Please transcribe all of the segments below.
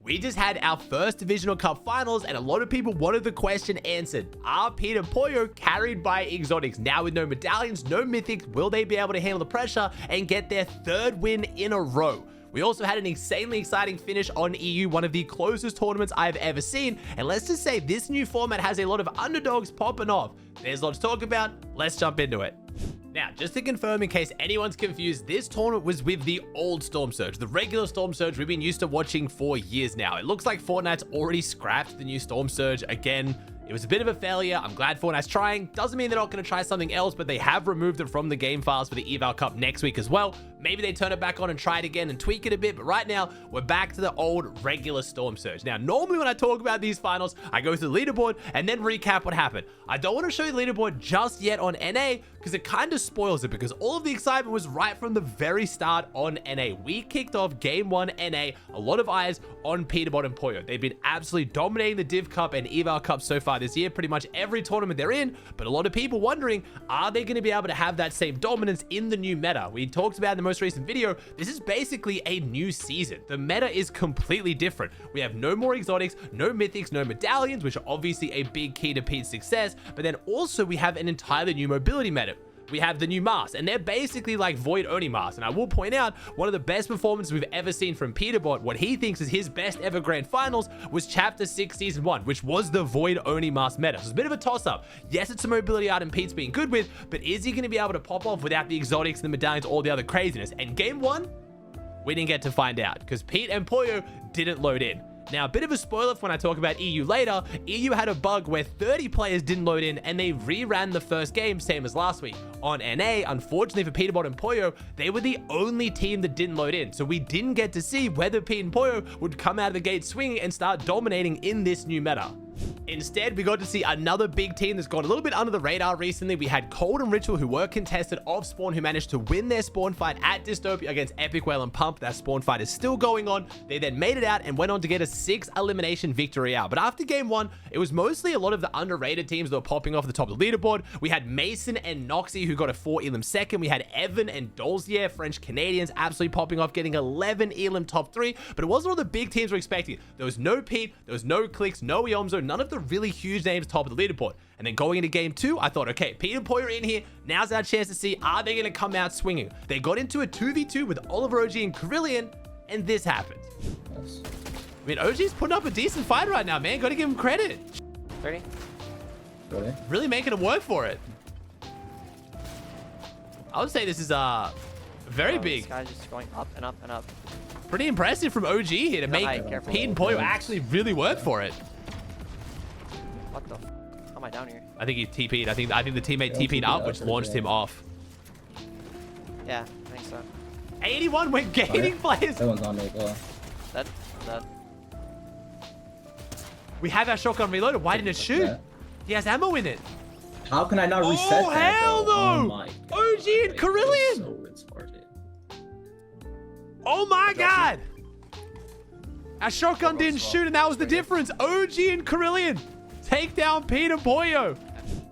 We just had our first Divisional Cup finals, and a lot of people wanted the question answered. Are Pete and Pollo carried by exotics? Now with no medallions, no mythics, will they be able to handle the pressure and get their third win in a row? We also had an insanely exciting finish on EU, one of the closest tournaments I've ever seen. And let's just say this new format has a lot of underdogs popping off. There's a lot to talk about. Let's jump into it. Now, just to confirm in case anyone's confused, this tournament was with the old Storm Surge, the regular Storm Surge we've been used to watching for years now. It looks like Fortnite's already scrapped the new Storm Surge again. It was a bit of a failure. I'm glad Fortnite's trying. Doesn't mean they're not going to try something else, but they have removed it from the game files for the Eval Cup next week as well. Maybe they turn it back on and try it again and tweak it a bit, but right now, we're back to the old regular Storm Surge. Now, normally when I talk about these finals, I go through the leaderboard and then recap what happened. I don't want to show you the leaderboard just yet on NA because it kind of spoils it, because all of the excitement was right from the very start on NA. We kicked off Game 1 NA, a lot of eyes on Peterbot and Pollo. They've been absolutely dominating the Div Cup and Eval Cup so far this year, pretty much every tournament they're in, but a lot of people wondering, are they going to be able to have that same dominance in the new meta? We talked about in the most recent video, this is basically a new season. The meta is completely different. We have no more exotics, no mythics, no medallions, which are obviously a big key to Pete's success, but then also we have an entirely new mobility meta. We have the new masks, and they're basically like void only masks. And I will point out, one of the best performances we've ever seen from Peterbot, what he thinks is his best ever grand finals, was Chapter 6 Season 1, which was the void only mask meta. So it's a bit of a toss up. Yes, it's a mobility item Pete's being good with, but is he going to be able to pop off without the exotics, the medallions, all the other craziness? And Game 1, we didn't get to find out because Pete and Pollo didn't load in. Now, a bit of a spoiler for when I talk about EU later, EU had a bug where 30 players didn't load in and they reran the first game, same as last week. On NA, unfortunately for Peterbot and Pollo, they were the only team that didn't load in. So we didn't get to see whether Pete and Pollo would come out of the gate swinging and start dominating in this new meta. Instead, we got to see another big team that's gone a little bit under the radar recently. We had Cold and Ritual, who were contested off spawn, who managed to win their spawn fight at Dystopia against Epic Whale and Pump. That spawn fight is still going on. They then made it out and went on to get a 6 elimination victory out. But after game 1, it was mostly a lot of the underrated teams that were popping off the top of the leaderboard. We had Mason and Noxy, who got a 4 elim second. We had Evan and Dolzier, French Canadians, absolutely popping off, getting 11 elim top 3. But it wasn't all the big teams were expecting. There was no Pete, there was no Clicks, no Iomzo, none of the really huge names top of the leaderboard. And then going into game 2, I thought, okay, Pete and Pollo are in here. Now's our chance to see, are they going to come out swinging? They got into a 2v2 with Oliver OG and Carillion, and this happened. Yes. I mean, OG's putting up a decent fight right now, man. Got to give him credit. 30. Really making him work for it. I would say this is very big. This guy's just going up and up and up. Pretty impressive from OG here to make Pete and Pollo actually really work for it. What the f? How am I down here? I think he TP'd. I think the teammate TP'd up, which launched him off. Yeah, I think so. 81, we're gaining players. That one's on me, bro. Dead. Dead. We have our shotgun reloaded. Why didn't it shoot? Yeah. He has ammo in it. How can I not reset Oh, that, hell bro? no! Oh my God. OG and Carillion! So retarded. Oh my God! Our shotgun didn't shoot, and that was the difference. OG and Carillion take down Pete and Pollo.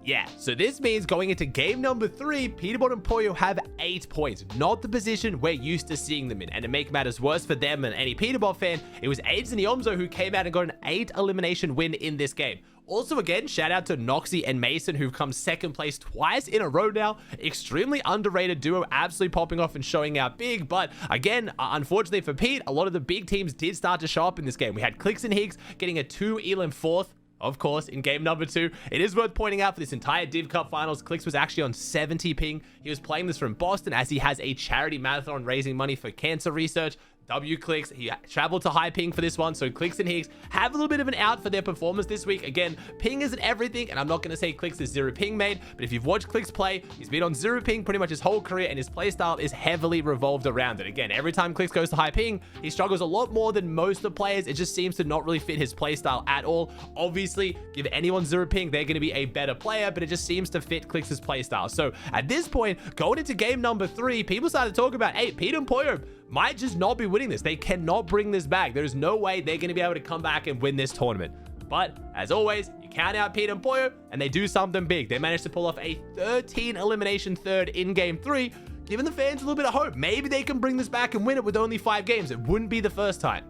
Yeah, so this means going into game number 3, Peterbot and Pollo have 8 points, not the position we're used to seeing them in. And to make matters worse for them and any Peterbot fan, it was Aids and Iomzo who came out and got an 8 elimination win in this game. Also, again, shout out to Noxy and Mason, who've come second place twice in a row now. Extremely underrated duo, absolutely popping off and showing out big. But again, unfortunately for Pete, a lot of the big teams did start to show up in this game. We had Clicks and Higgs getting a 2 elim 4th. Of course, in game number 2, it is worth pointing out for this entire Div Cup finals, Clicks was actually on 70 ping. He was playing this from Boston as he has a charity marathon raising money for cancer research. W Clicks, he traveled to high ping for this one, so Clicks and Higgs have a little bit of an out for their performance this week. Again, ping isn't everything, and I'm not going to say Clicks is 0 ping made, but if you've watched Clicks play, he's been on 0 ping pretty much his whole career, and his playstyle is heavily revolved around it. Again, every time Clicks goes to high ping, he struggles a lot more than most of the players. It just seems to not really fit his playstyle at all. Obviously, give anyone 0 ping, they're going to be a better player, but it just seems to fit Clicks' playstyle. So at this point, going into game number 3, people started to talk about, hey, Pete and Pollo might just not be winning this. They cannot bring this back. There's no way they're going to be able to come back and win this tournament. But as always, you count out Pete and Pollo, and they do something big. They managed to pull off a 13 elimination 3rd in game 3, giving the fans a little bit of hope. Maybe they can bring this back and win it with only 5 games. It wouldn't be the first time.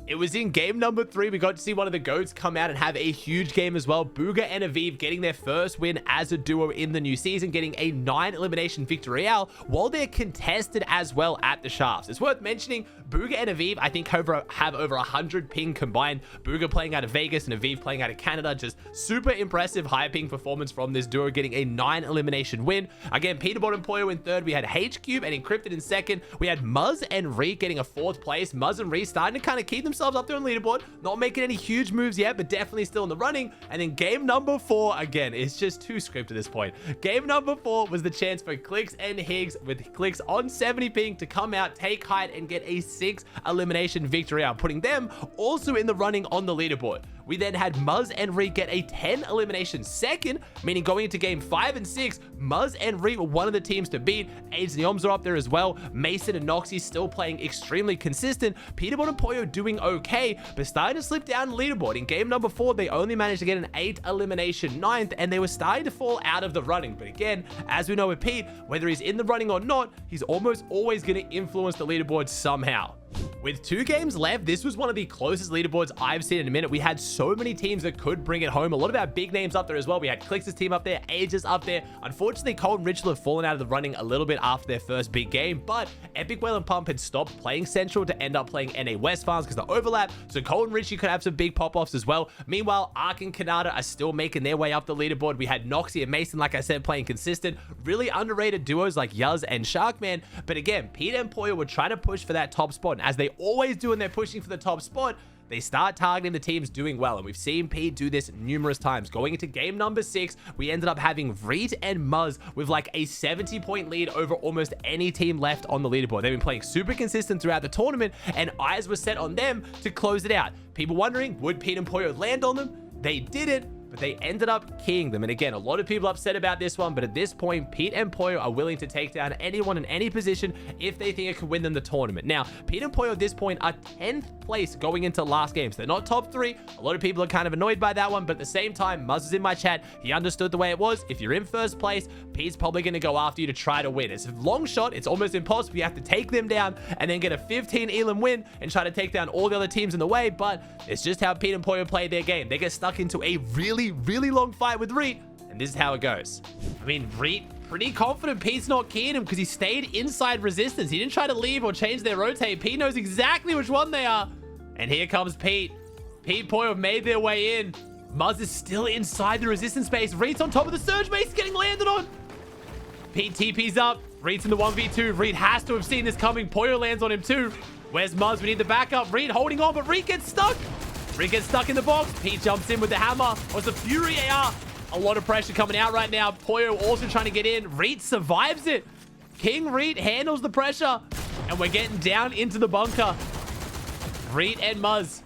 It was in game number 3. We got to see one of the GOATs come out and have a huge game as well. Booga and Aviv getting their first win as a duo in the new season, getting a 9 elimination victory out while they're contested as well at the shafts. It's worth mentioning Booga and Aviv, I think, have over 100 ping combined. Booga playing out of Vegas and Aviv playing out of Canada. Just super impressive high ping performance from this duo, getting a 9 elimination win. Again, Peterbot and Poyo in third. We had H-Cube and Encrypted in second. We had Muzz and Reek getting a 4th place. Muzz and Reek starting to kind of keep themselves up there on leaderboard. Not making any huge moves yet, but definitely still in the running. And then game number 4, again, it's just too scripted at this point. Game number 4 was the chance for Clicks and Higgs with Clicks on 70 ping to come out, take height, and get a 6 elimination victory out, putting them also in the running on the leaderboard. We then had Muzz and Reek get a 10 elimination second, meaning going into game 5 and 6, Muzz and Reek were one of the teams to beat. AIDS and Yoms are up there as well. Mason and Noxy still playing extremely consistent. Peterbot and Poyo doing okay, but starting to slip down the leaderboard. In game number 4, they only managed to get an 8 elimination 9th, and they were starting to fall out of the running. But again, as we know with Pete, whether he's in the running or not, he's almost always going to influence the leaderboard somehow. With 2 games left, this was one of the closest leaderboards I've seen in a minute. We had so many teams that could bring it home. A lot of our big names up there as well. We had Clicks' team up there, Aegis up there. Unfortunately, Cold and Richel have fallen out of the running a little bit after their first big game, but Epic Whale and Pump had stopped playing Central to end up playing NA West farms because of the overlap, so Cold and Richie could have some big pop-offs as well. Meanwhile, Ark and Kanata are still making their way up the leaderboard. We had Noxy and Mason, like I said, playing consistent. Really underrated duos like Yuz and Sharkman, but again, Pete and Poyo were trying to push for that top spot, and as they always do when they're pushing for the top spot, they start targeting the teams doing well, and we've seen Pete do this numerous times. Going into game number 6, we ended up having Vreet and Muzz with like a 70-point lead over almost any team left on the leaderboard. They've been playing super consistent throughout the tournament, and eyes were set on them to close it out. People wondering, would Pete and Poyo land on them? They didn't, but they ended up keying them. And again, a lot of people upset about this one, but at this point, Pete and Poyo are willing to take down anyone in any position if they think it could win them the tournament. Now, Pete and Poyo at this point are 10th place going into last games. They're not top 3. A lot of people are kind of annoyed by that one, but at the same time, Muzz was in my chat. He understood the way it was. If you're in first place, Pete's probably going to go after you to try to win. It's a long shot. It's almost impossible. You have to take them down and then get a 15 elim win and try to take down all the other teams in the way, but it's just how Pete and Poyo play their game. They get stuck into a really long fight with Reet, and this is how it goes. I mean, Reet pretty confident Pete's not keying him because he stayed inside resistance. He didn't try to leave or change their rotate. Pete knows exactly which one they are. And here comes Pete. Pete Poyo have made their way in. Muzz is still inside the resistance space. Reet's on top of the surge base, getting landed on. Pete TP's up. Reet's in the 1v2. Reet has to have seen this coming. Poyo lands on him too. Where's Muzz? We need the backup. Reet holding on, but Reet gets stuck. Reet gets stuck in the box. Pete jumps in with the hammer. What's the Fury AR? A lot of pressure coming out right now. Poyo also trying to get in. Reet survives it. King Reet handles the pressure. And we're getting down into the bunker. Reet and Muzz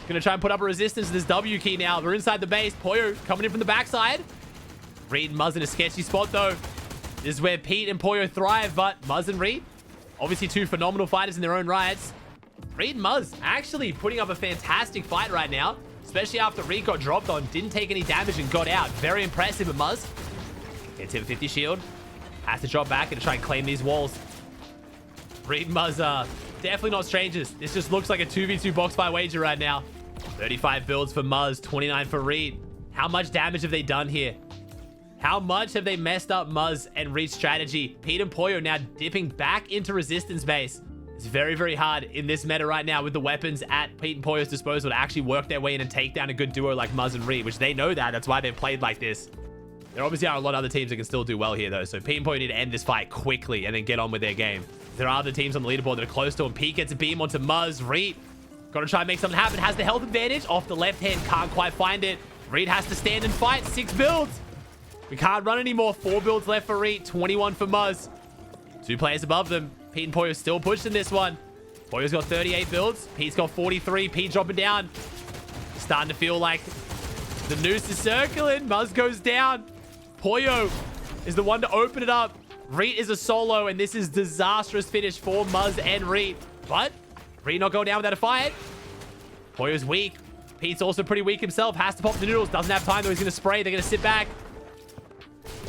gonna try and put up a resistance to this W key now. We're inside the base. Poyo coming in from the backside. Reet and Muzz in a sketchy spot though. This is where Pete and Poyo thrive, but Muzz and Reet, obviously 2 phenomenal fighters in their own rights. Reet and Muzz actually putting up a fantastic fight right now, especially after Reet got dropped on, didn't take any damage and got out. Very impressive with Muzz. Gets him 50 shield. Has to drop back and try and claim these walls. Reet and Muzz are definitely not strangers. This just looks like a 2v2 box fight wager right now. 35 builds for Muzz, 29 for Reet. How much damage have they done here? How much have they messed up Muzz and Reet's strategy? Pete and Poyo now dipping back into resistance base. It's very hard in this meta right now with the weapons at Pete and Poyo's disposal to actually work their way in and take down a good duo like Muzz and Reet, which they know that. That's why they've played like this. There obviously are a lot of other teams that can still do well here, though. So Pete and Poyo need to end this fight quickly and then get on with their game. There are other teams on the leaderboard that are close to him. Pete gets a beam onto Muzz. Reet got to try and make something happen. Has the health advantage off the left hand. Can't quite find it. Reet has to stand and fight. 6 builds. We can't run anymore. 4 builds left for Reet. 21 for Muzz. 2 players above them. Pete and Poyo still pushing this one. Poyo's got 38 builds. Pete's got 43. Pete dropping down. Starting to feel like the noose is circling. Muzz goes down. Poyo is the one to open it up. Reet is a solo, and this is disastrous finish for Muzz and Reet. But Reet not going down without a fight. Poyo's weak. Pete's also pretty weak himself. Has to pop the noodles. Doesn't have time, though. He's going to spray. They're going to sit back.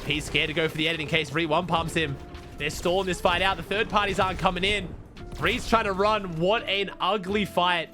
Pete's scared to go for the edit in case Reet one pumps him. They're stalling this fight out. The third parties aren't coming in. Reed's trying to run. What an ugly fight.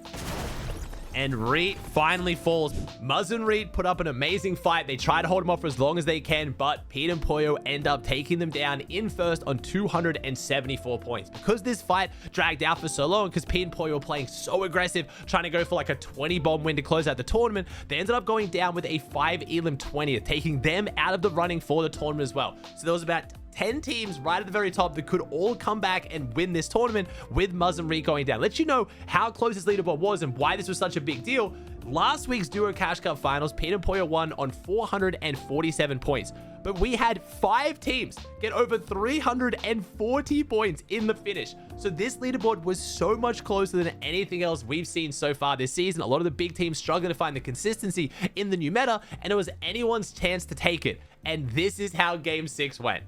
And Reed finally falls. Muzz and Reed put up an amazing fight. They try to hold him off for as long as they can, but Pete and Pollo end up taking them down in first on 274 points. Because this fight dragged out for so long, because Pete and Pollo were playing so aggressive, trying to go for like a 20-bomb win to close out the tournament, they ended up going down with a 5 elim 20th, taking them out of the running for the tournament as well. So there was about 10 teams right at the very top that could all come back and win this tournament with Muzz and Reed going down. Let you know how close this leaderboard was and why this was such a big deal. Last week's Duo Cash Cup finals, Pete and Pollo won on 447 points. But we had 5 teams get over 340 points in the finish. So this leaderboard was so much closer than anything else we've seen so far this season. A lot of the big teams struggling to find the consistency in the new meta, and it was anyone's chance to take it. And this is how Game 6 went.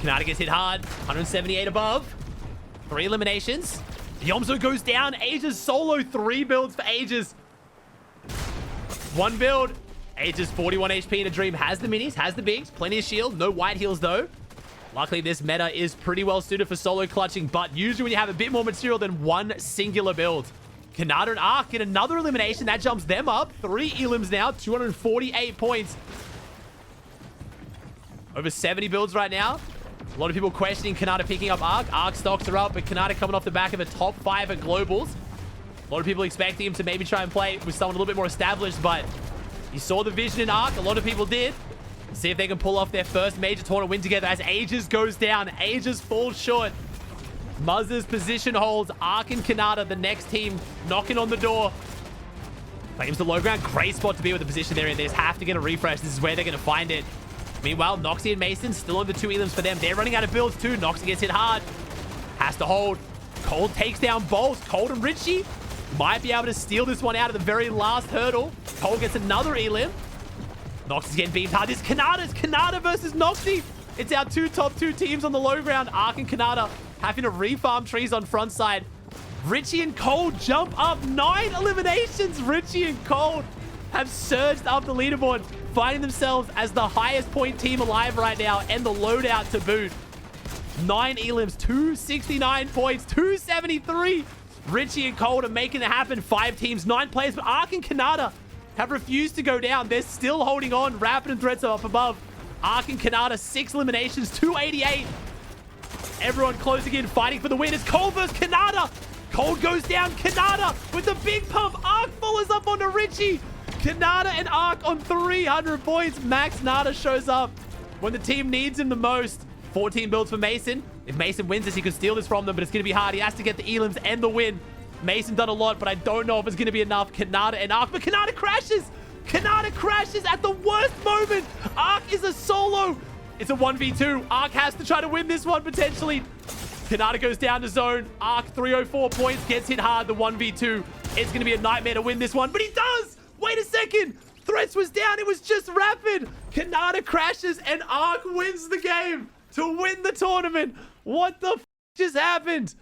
Kanata gets hit hard, 178 above. 3 eliminations. Yomzo goes down. Aegis solo 3 builds for Aegis. 1 build. Aegis 41 HP in a dream. Has the minis, has the bigs, plenty of shield. No white heals though. Luckily, this meta is pretty well suited for solo clutching, but usually when you have a bit more material than one singular build. Kanata and Ark get another elimination. That jumps them up. 3 elims now, 248 points. Over 70 builds right now. A lot of people questioning Kanata picking up Ark. Ark stocks are up, but Kanata coming off the back of a top 5 at Globals. A lot of people expecting him to maybe try and play with someone a little bit more established, but he saw the vision in Ark. A lot of people did. See if they can pull off their first major tournament win together as Aegis goes down. Aegis falls short. Muzz's position holds. Ark and Kanata, the next team, knocking on the door. Claims the low ground. Great spot to be with the position they're in. They just have to get a refresh. This is where they're going to find it. Meanwhile, Noxie and Mason still on the 2 elims for them. They're running out of builds too. Noxie gets hit hard. Has to hold. Cold takes down Bolt. Cold and Richie might be able to steal this one out at the very last hurdle. Cold gets another elim. Noxie's getting beamed hard. This Kanata versus Noxie. It's our top 2 teams on the low ground. Ark and Kanata having to refarm trees on front side. Richie and Cold jump up. 9 eliminations. Richie and Cold have surged up the leaderboard, finding themselves as the highest point team alive right now, and the loadout to boot. 9 elims, 269 points, 273. Richie and Cold are making it happen. 5 teams, 9 players, but Ark and Kanata have refused to go down. They're still holding on. Rapid and Threats are up above. Ark and Kanata, 6 eliminations, 288. Everyone closing in, fighting for the win. It's Cold versus Kanata. Cold goes down. Kanata with the big pump. Ark follows up onto Richie. Kanata and Ark on 300 points. Max Nada shows up when the team needs him the most. 14 builds for Mason. If Mason wins this, he could steal this from them, but it's going to be hard. He has to get the elims and the win. Mason done a lot, but I don't know if it's going to be enough. Kanata and Ark, but Kanata crashes. Kanata crashes at the worst moment. Ark is a solo. It's a 1v2. Ark has to try to win this one potentially. Kanata goes down to zone. Ark 304 points, gets hit hard. The 1v2. It's going to be a nightmare to win this one, but he does. Wait a second. Threats was down. It was just Rapid. Kanata crashes and Ark wins the game to win the tournament. What the f just happened?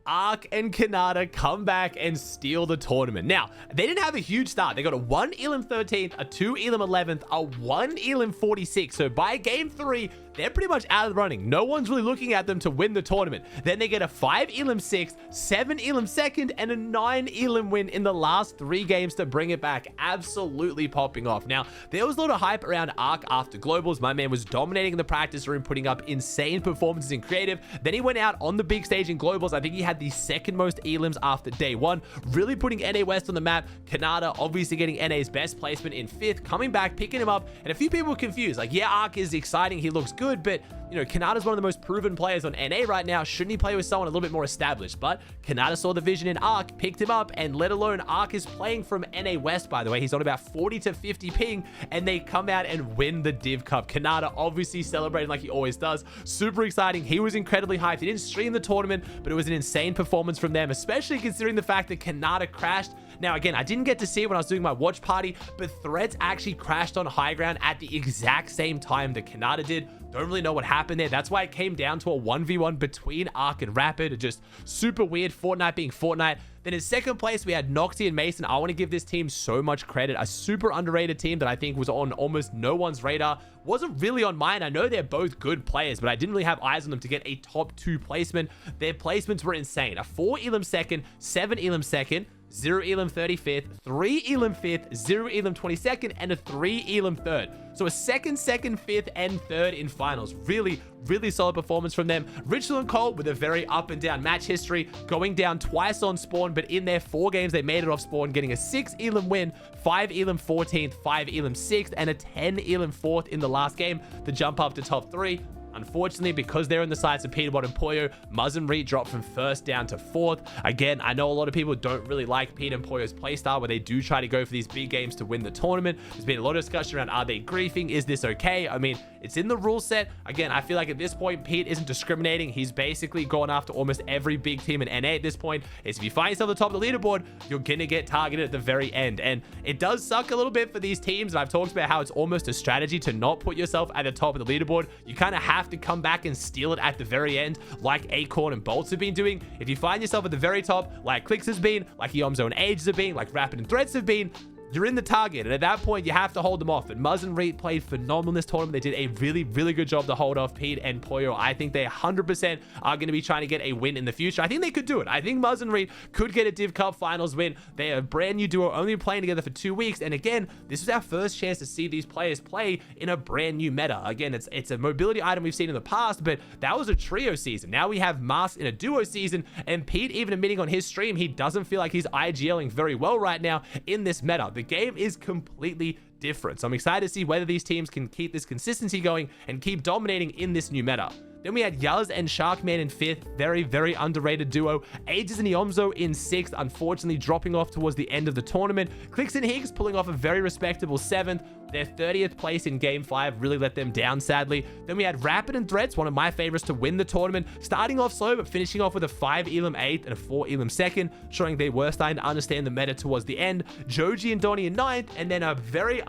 Ark and Kanata come back and steal the tournament. Now, they didn't have a huge start. They got a 1 elim 13th, a 2 elim 11th, a 1 elim 46. So by game 3, they're pretty much out of the running. No one's really looking at them to win the tournament. Then they get a 5 elim 6th, 7 elim 2nd, and a 9 elim win in the last 3 games to bring it back. Absolutely popping off. Now, there was a lot of hype around Ark after Globals. My man was dominating the practice room, putting up insane performances in creative. Then he went out on the big stage in Globals. I think he had the 2nd most elims after day 1, really putting NA West on the map. Kanata obviously getting NA's best placement in 5th, coming back, picking him up, and a few people were confused. Like, yeah, Ark is exciting. He looks good, but you know, Kanata's one of the most proven players on NA right now. Shouldn't he play with someone a little bit more established? But Kanata saw the vision in Ark, picked him up, and let alone Ark is playing from NA West, by the way. He's on about 40 to 50 ping, and they come out and win the Div Cup. Kanata obviously celebrating like he always does. Super exciting. He was incredibly hyped. He didn't stream the tournament, but it was an insane performance from them, especially considering the fact that Kanata crashed. Now, again, I didn't get to see it when I was doing my watch party, but Threads actually crashed on high ground at the exact same time that Kanata did. Don't really know what happened there. That's why it came down to a 1v1 between Ark and Rapid. Just super weird. Fortnite being Fortnite. Then in second place, we had Noxy and Mason. I want to give this team so much credit. A super underrated team that I think was on almost no one's radar. Wasn't really on mine. I know they're both good players, but I didn't really have eyes on them to get a top 2 placement. Their placements were insane. A 4 elim second, 7 elim second, 0 elim 35th, 3 elim 5th, 0 elim 22nd, and a 3 elim 3rd. So a second, 5th, and 3rd in finals. Really, really solid performance from them. Richel and Cole with a very up and down match history, going down twice on spawn, but in their 4 games, they made it off spawn, getting a 6 elim win, 5 elim 14th, 5 elim 6th, and a 10 elim 4th in the last game to jump up to top 3. Unfortunately, because they're in the sides of Peterbot and Pollo, Muzz and Reed dropped from 1st down to 4th. Again, I know a lot of people don't really like Pete and Pollo's playstyle where they do try to go for these big games to win the tournament. There's been a lot of discussion around, are they griefing? Is this okay? I mean, it's in the rule set. Again, I feel like at this point, Pete isn't discriminating. He's basically gone after almost every big team in NA at this point. Is if you find yourself at the top of the leaderboard, you're going to get targeted at the very end. And it does suck a little bit for these teams. And I've talked about how it's almost a strategy to not put yourself at the top of the leaderboard. You kind of have to come back and steal it at the very end, like Acorn and Bolts have been doing. If you find yourself at the very top, like Clicks has been, like Yomzo and Ages have been, like Rapid and Threads have been, you're in the target, and at that point, you have to hold them off. And Muzz and Reed played phenomenal in this tournament. They did a really, really good job to hold off Pete and Pollo. I think they 100% are going to be trying to get a win in the future. I think they could do it. I think Muzz and Reed could get a Div Cup Finals win. They are a brand new duo, only playing together for 2 weeks. And again, this is our first chance to see these players play in a brand new meta. Again, it's a mobility item we've seen in the past, but that was a trio season. Now we have Mask in a duo season, and Pete even admitting on his stream, he doesn't feel like he's IGLing very well right now in this meta. The game is completely different. So I'm excited to see whether these teams can keep this consistency going and keep dominating in this new meta. Then we had Yuz and Sharkman in 5th. Very, very underrated duo. Ages and Yomzo in 6th, unfortunately dropping off towards the end of the tournament. Clicks and Higgs pulling off a very respectable 7th. Their 30th place in Game 5 really let them down, sadly. Then we had Rapid and Threads, one of my favorites to win the tournament. Starting off slow, but finishing off with a 5 elim 8th and a 4 elim 2nd, showing they were starting to understand the meta towards the end. Joji and Donnie in 9th, and then a very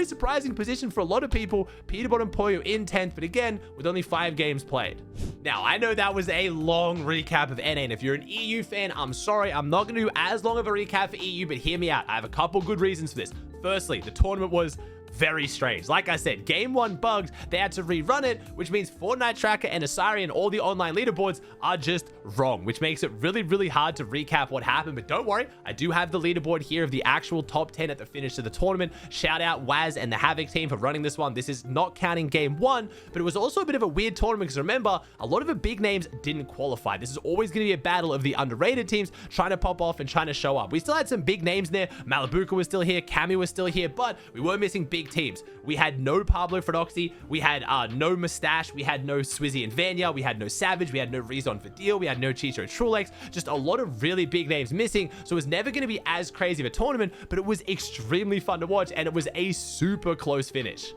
surprising position for a lot of people, Peterbot and Pollo in 10th, but again, with only 5 games played. Now, I know that was a long recap of NA, and if you're an EU fan, I'm sorry, I'm not going to do as long of a recap for EU, but hear me out. I have a couple good reasons for this. Firstly, the tournament was very strange. Like I said, game 1 bugged. They had to rerun it, which means Fortnite Tracker and Asari and all the online leaderboards are just wrong, which makes it really, really hard to recap what happened. But don't worry, I do have the leaderboard here of the actual top 10 at the finish of the tournament. Shout out Waz and the Havoc team for running this one. This is not counting game 1, but it was also a bit of a weird tournament because remember, a lot of the big names didn't qualify. This is always going to be a battle of the underrated teams trying to pop off and trying to show up. We still had some big names there. Malibuka was still here, Cammy was still here, but we were missing big teams. We had no Pablo Fredoxy, we had no Mustache, we had no Swizzy and Vanya, we had no Savage, we had no Rezon for Deal, we had no Chicho Trulex, just a lot of really big names missing, so it was never going to be as crazy of a tournament, but it was extremely fun to watch, and it was a super close finish.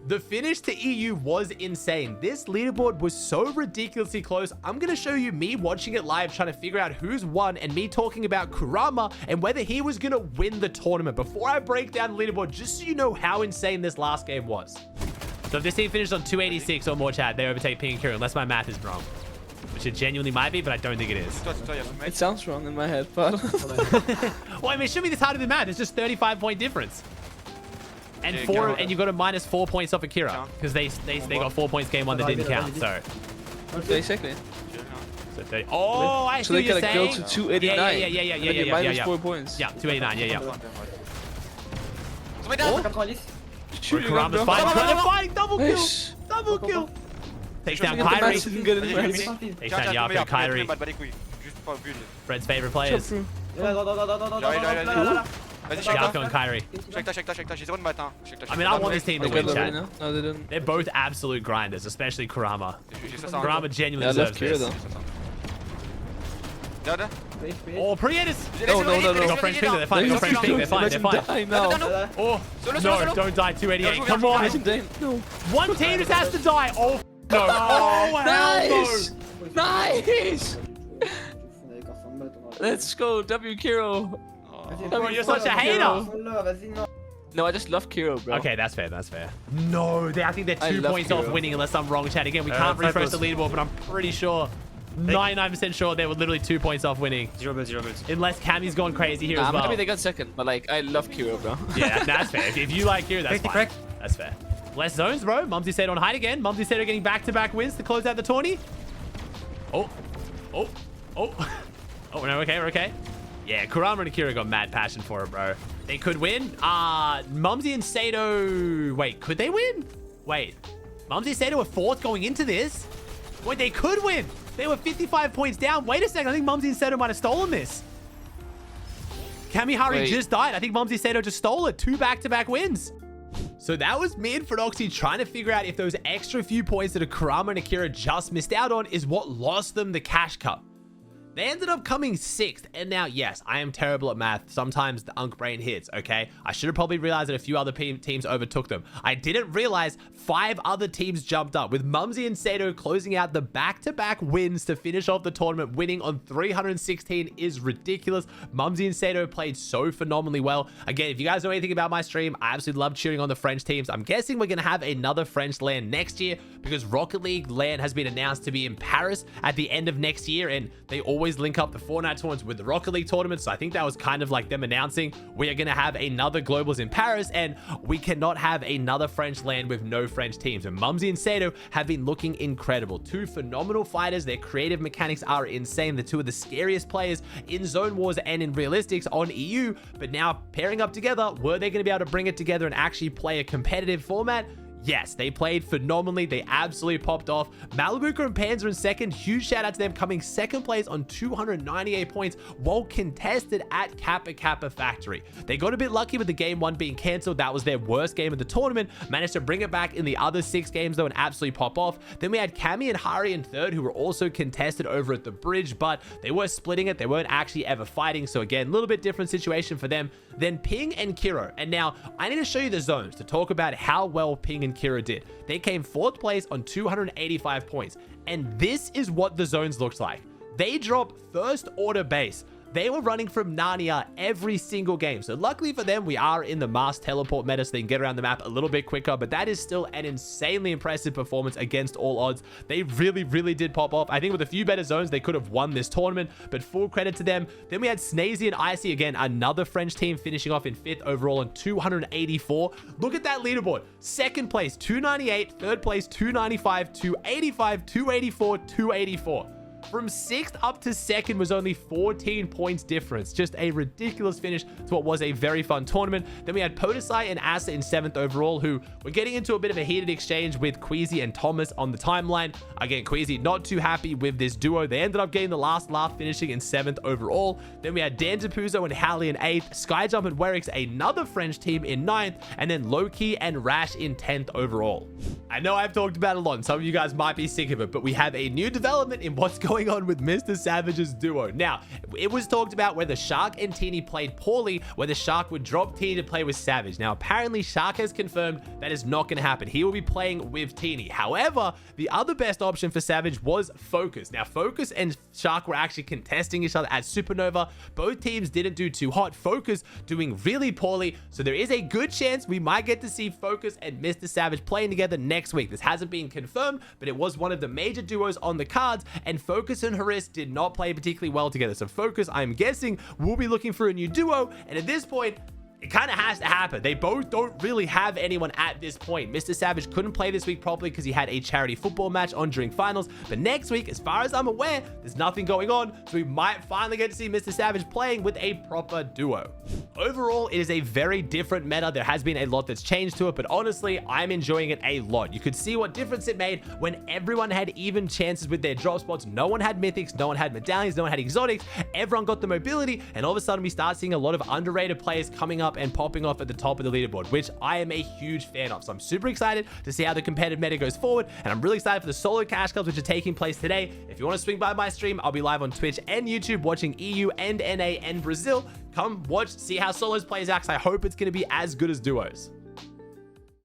The finish to EU was insane. This leaderboard was so ridiculously close. I'm going to show you me watching it live, trying to figure out who's won, and me talking about Kurama and whether he was going to win the tournament. Before I break down the leaderboard, just so you know how insane this last game was. So if this team finished on 286 or more, chat, they overtake Ping and Kira, unless my math is wrong. Which it genuinely might be, but I don't think it is. It sounds wrong in my head, but... Well, I mean, it should be this hard to do math. It's just 35-point difference. And and you got a minus 4 points off Akira because they got 4 points game 1 that didn't count. So basically, so 30. Oh, I see so what they you're gotta go saying. to 289. Yeah. Minus 4 points. Yeah, 289. Yeah. Kurama's Oh, fighting. Double kill. Double kill. Takes down Kyrie. Takes down Yako and Kyrie. Fred's favorite players. Yako and Kyrie. I mean, I want this team to win, chat. No, they didn't. They're both absolute grinders, especially Kurama. Kurama genuinely deserves this. Oh, Prietus! No. They got French finger. They're fine. They got French finger. They're fine. Oh, no, don't die. 288. Come on. No. One team just has to die. Oh, no. Oh, Nice! Nice! Let's go, W Kiro. Bro, you're such a hater. No, I just love Kiro, bro. Okay, that's fair. That's fair. No, I think they're 2 love points off Kiro. winning unless I'm wrong, chat. Again, we can't refresh the leaderboard, but I'm pretty sure, 99% sure they were literally 2 points off winning. 0 bits, 0 bits. Unless Cammy's gone crazy here Nah, as I'm well. happy they got second, but like, I love Kiro, bro. Yeah, that's fair. If you like Kiro, that's fine. Crack. That's fair. Less zones, bro. Mumsy said on hide again. Mumsy said are getting back-to-back wins to close out the tourney. Oh. Oh. Oh. Oh, no, okay, we're okay. Yeah, Kurama and Akira got mad passion for it, bro. They could win. Mumsy and Sato... Wait, could they win? Wait. Mumsy and Sato were fourth going into this? Wait, they could win. They were 55 points down. Wait a second. I think Mumsy and Sato might have stolen this. Kamihari Wait. just died. I think Mumsy and Sato just stole it. 2 back-to-back wins. So that was me and Phronoxy trying to figure out if those extra few points that Kurama and Akira just missed out on is what lost them the cash cup. They ended up coming 6th, and now, yes, I am terrible at math. Sometimes the unk brain hits, okay? I should have probably realized that a few other teams overtook them. I didn't realize 5 other teams jumped up, with Mumsy and Sato closing out the back-to-back wins to finish off the tournament. Winning on 316 is ridiculous. Mumsy and Sato played so phenomenally well. Again, if you guys know anything about my stream, I absolutely love cheering on the French teams. I'm guessing we're going to have another French LAN next year because Rocket League LAN has been announced to be in Paris at the end of next year, and they always link up the Fortnite tournaments with the Rocket League tournaments. So I think that was kind of like them announcing we are going to have another Globals in Paris, and we cannot have another French LAN with no French teams. And Mumsy and Sato have been looking incredible. 2 phenomenal fighters. Their creative mechanics are insane. They're 2 of the scariest players in Zone Wars and in Realistics on EU. But now pairing up together, were they going to be able to bring it together and actually play a competitive format? Yes, they played phenomenally. They absolutely popped off. Malibuka and Panzer in second. Huge shout out to them, coming second place on 298 points while contested at Kappa Kappa Factory. They got a bit lucky with the game 1 being cancelled. That was their worst game of the tournament. Managed to bring it back in the other 6 games though and absolutely pop off. Then we had Cammy and Hari in third, who were also contested over at the bridge, but they were splitting it. They weren't actually ever fighting. So again, a little bit different situation for them. Then Ping and Kiro. And now I need to show you the zones to talk about how well Ping and Kiro did. They came 4th place on 285 points. And this is what the zones looked like. They dropped first order base. They were running from Narnia every single game. So luckily for them, we are in the mass teleport meta, so they can get around the map a little bit quicker. But that is still an insanely impressive performance against all odds. They really did pop off. I think with a few better zones, they could have won this tournament, but full credit to them. Then we had Snazy and Icy again, another French team finishing off in 5th overall on 284. Look at that leaderboard. 2nd place, 298. 3rd place, 295, 285, 284, 284. From 6th up to 2nd was only 14 points difference. Just a ridiculous finish to what was a very fun tournament. Then we had Podesai and Asa in 7th overall, who were getting into a bit of a heated exchange with Queasy and Thomas on the timeline. Again, Queasy not too happy with this duo. They ended up getting the last laugh, finishing in 7th overall. Then we had Dan Tapuzo and Hallie in 8th, Skyjump and Werix, another French team, in 9th, and then Loki and Rash in 10th overall. I know I've talked about it a lot, and some of you guys might be sick of it, but we have a new development in what's going on with Mr. Savage's duo. Now, it was talked about whether Shark and Teeny played poorly, whether Shark would drop Teeny to play with Savage. Now, apparently Shark has confirmed that is not going to happen. He will be playing with Teeny. However, the other best option for Savage was Focus. Now, Focus and Shark were actually contesting each other at Supernova. Both teams didn't do too hot. Focus doing really poorly, so there is a good chance we might get to see Focus and Mr. Savage playing together next week. This hasn't been confirmed, but it was one of the major duos on the cards, and Focus and Haris did not play particularly well together. So Focus, I'm guessing, will be looking for a new duo, and at this point, it kind of has to happen. They both don't really have anyone at this point. Mr. Savage couldn't play this week properly because he had a charity football match on during finals. But next week, as far as I'm aware, there's nothing going on. So we might finally get to see Mr. Savage playing with a proper duo. Overall, it is a very different meta. There has been a lot that's changed to it, but honestly, I'm enjoying it a lot. You could see what difference it made when everyone had even chances with their drop spots. No one had mythics, no one had medallions, no one had exotics. Everyone got the mobility, and all of a sudden we start seeing a lot of underrated players coming up and popping off at the top of the leaderboard, which I am a huge fan of. So I'm super excited to see how the competitive meta goes forward, and I'm really excited for the solo cash clubs which are taking place today. If you want to swing by my stream, I'll be live on Twitch and YouTube watching EU and NA and Brazil. Come watch, see how solos plays out, because I hope it's going to be as good as duos.